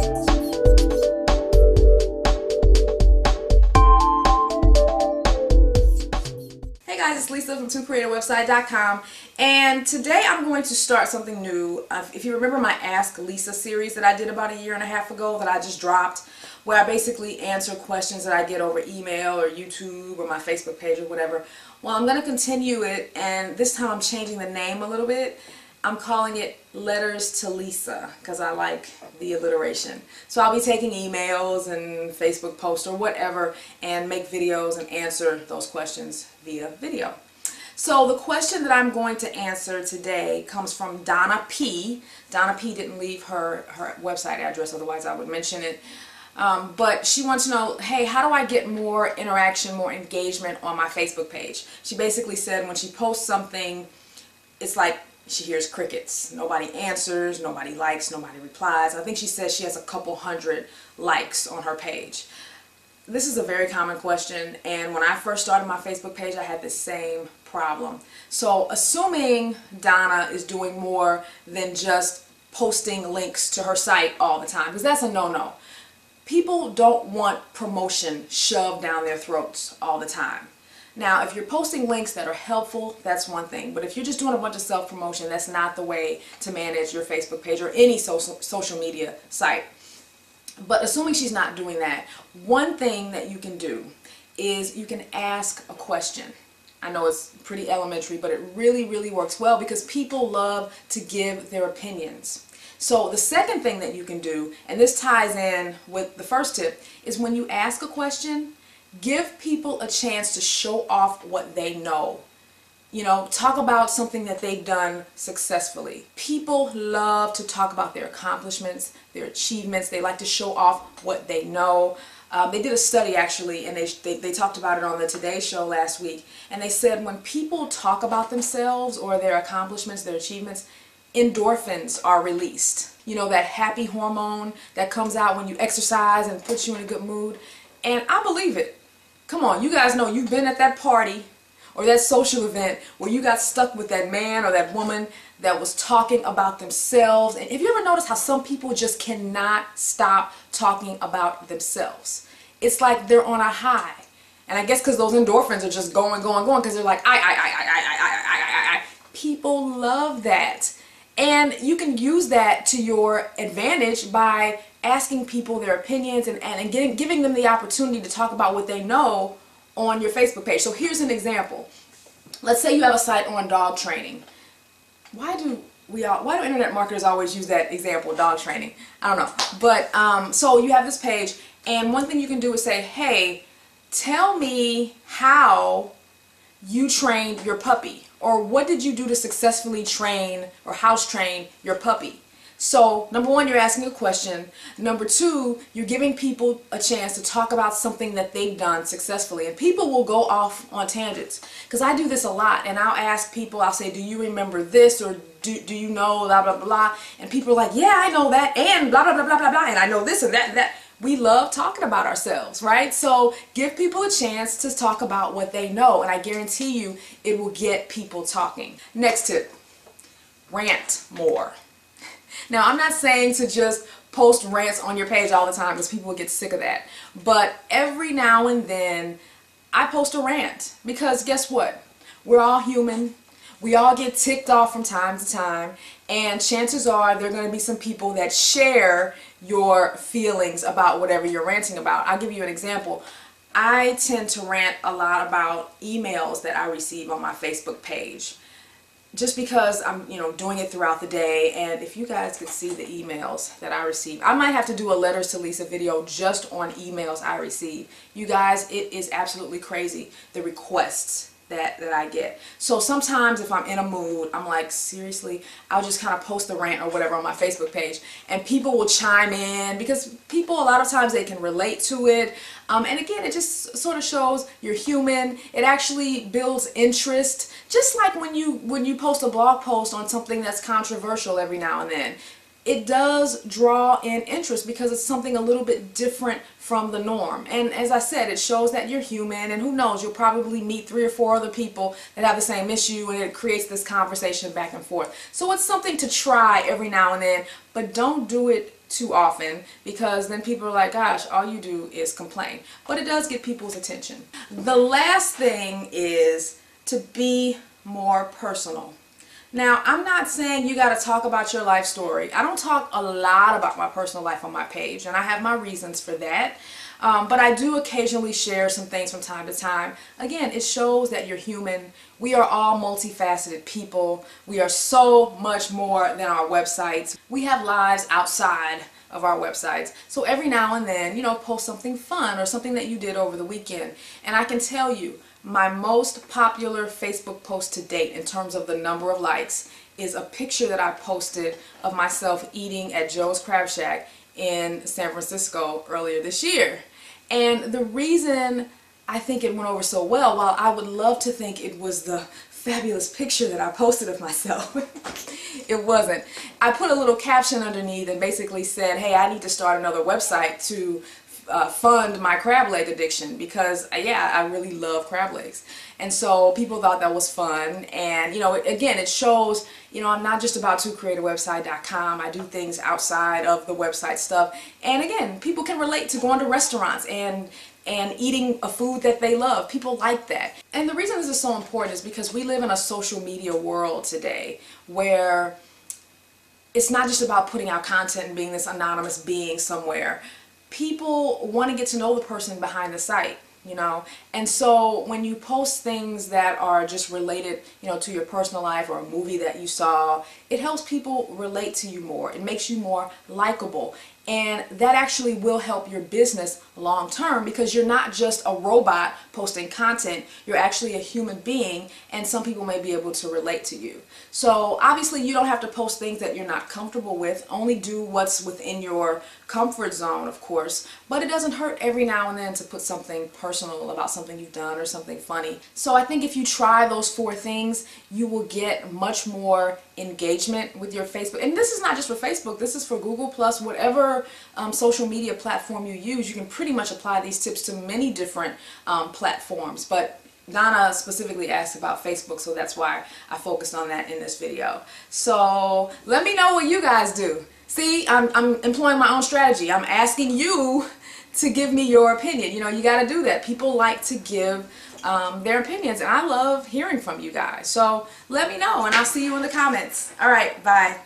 Hey guys, it's Lisa from twocreatorwebsite.com, and today I'm going to start something new. If you remember my Ask Lisa series that I did about 1.5 years ago that I just dropped, where I basically answer questions that I get over email or YouTube or my Facebook page or whatever. Well, I'm going to continue it, and this time I'm changing the name a little bit. I'm calling it Letters to Lisa because I like the alliteration. So I'll be taking emails and Facebook posts or whatever and make videos and answer those questions via video. So the question that I'm going to answer today comes from Donna P. Donna P didn't leave her website address, otherwise I would mention it. But she wants to know, hey, how do I get more interaction, more engagement on my Facebook page? She basically said when she posts something, it's like she hears crickets. Nobody answers, nobody likes, nobody replies. I think she says she has a couple hundred likes on her page. This is a very common question, and when I first started my Facebook page, I had the same problem. So assuming Donna is doing more than just posting links to her site all the time, because that's a no-no. People don't want promotion shoved down their throats all the time. Now, if you're posting links that are helpful, that's one thing. But if you're just doing a bunch of self-promotion, that's not the way to manage your Facebook page or any social media site. But assuming she's not doing that, one thing that you can do is you can ask a question. I know it's pretty elementary, but it really, really works well because people love to give their opinions. So the second thing that you can do, and this ties in with the first tip, is when you ask a question, give people a chance to show off what they know. You know, talk about something that they've done successfully. People love to talk about their accomplishments, their achievements. They like to show off what they know. They did a study actually, and they talked about it on the Today Show last week. And they said when people talk about themselves or their accomplishments, their achievements, endorphins are released. You know, that happy hormone that comes out when you exercise and puts you in a good mood. And I believe it. Come on, you guys know you've been at that party or that social event where you got stuck with that man or that woman that was talking about themselves. And have you ever noticed how some people just cannot stop talking about themselves? It's like they're on a high. And I guess because those endorphins are just going because they're like, I. People love that. And you can use that to your advantage by asking people their opinions and giving them the opportunity to talk about what they know on your Facebook page. So here's an example. Let's say you have a site on dog training. Why do internet marketers always use that example, dog training? I don't know. But so you have this page, and one thing you can do is say, hey, tell me how you trained your puppy, or what did you do to successfully train or house train your puppy? So, number one, you're asking a question. Number two, you're giving people a chance to talk about something that they've done successfully. And people will go off on tangents. Because I do this a lot, and I'll ask people, I'll say, do you remember this, or do you know blah, blah, blah? And people are like, yeah, I know that, and blah, blah, blah, blah, blah, blah, and I know this and that and that. We love talking about ourselves, right? So give people a chance to talk about what they know, and I guarantee you it will get people talking. Next tip, rant more. Now, I'm not saying to just post rants on your page all the time because people will get sick of that. But every now and then, I post a rant because guess what? We're all human. We all get ticked off from time to time. And chances are there are going to be some people that share your feelings about whatever you're ranting about. I'll give you an example. I tend to rant a lot about emails that I receive on my Facebook page. Just because I'm, doing it throughout the day, and if you guys could see the emails that I receive, I might have to do a Letters to Lisa video just on emails I receive. You guys, it is absolutely crazy, the requests that I get. So sometimes if I'm in a mood, I'm like, seriously, I'll just kind of post the rant or whatever on my Facebook page, and people will chime in because people, a lot of times, they can relate to it. And again, it just sort of shows you're human. It actually builds interest, just like when you post a blog post on something that's controversial every now and then. It does draw in interest because it's something a little bit different from the norm. And as I said, it shows that you're human, and who knows, you'll probably meet 3 or 4 other people that have the same issue, and it creates this conversation back and forth. So it's something to try every now and then, but don't do it too often, because then people are like, gosh, all you do is complain. But it does get people's attention. The last thing is to be more personal. Now, I'm not saying you got to talk about your life story. I don't talk a lot about my personal life on my page, and I have my reasons for that. But I do occasionally share some things from time to time. Again, it shows that you're human. We are all multifaceted people. We are so much more than our websites. We have lives outside of our websites. So every now and then, you know, post something fun or something that you did over the weekend. And I can tell you, my most popular Facebook post to date in terms of the number of likes is a picture that I posted of myself eating at Joe's Crab Shack in San Francisco earlier this year. And the reason I think it went over so well, while I would love to think it was the fabulous picture that I posted of myself, it wasn't. I put a little caption underneath and basically said, hey, I need to start another website to fund my crab leg addiction, because yeah, I really love crab legs. And so people thought that was fun. And you know, again, it shows, you know, I'm not just about tocreateawebsite.com. I do things outside of the website stuff. And again, people can relate to going to restaurants and eating a food that they love. People like that. And the reason this is so important is because we live in a social media world today where it's not just about putting out content and being this anonymous being somewhere. People want to get to know the person behind the site, you know, and so when you post things that are just related, you know, to your personal life or a movie that you saw, it helps people relate to you more. It makes you more likable. And that actually will help your business long term, because you're not just a robot posting content, you're actually a human being, and some people may be able to relate to you. So obviously you don't have to post things that you're not comfortable with. Only do what's within your comfort zone, of course, but it doesn't hurt every now and then to put something personal about something you've done or something funny. So I think if you try those 4 things, you will get much more engagement with your Facebook. And this is not just for Facebook, this is for Google+, whatever social media platform you use. You can pretty much apply these tips to many different platforms, but Donna specifically asked about Facebook, so that's why I focused on that in this video. So let me know what you guys do. See, I'm employing my own strategy. I'm asking you to give me your opinion. You know, you got to do that. People like to give their opinions, and I love hearing from you guys. So let me know, and I'll see you in the comments. All right, bye.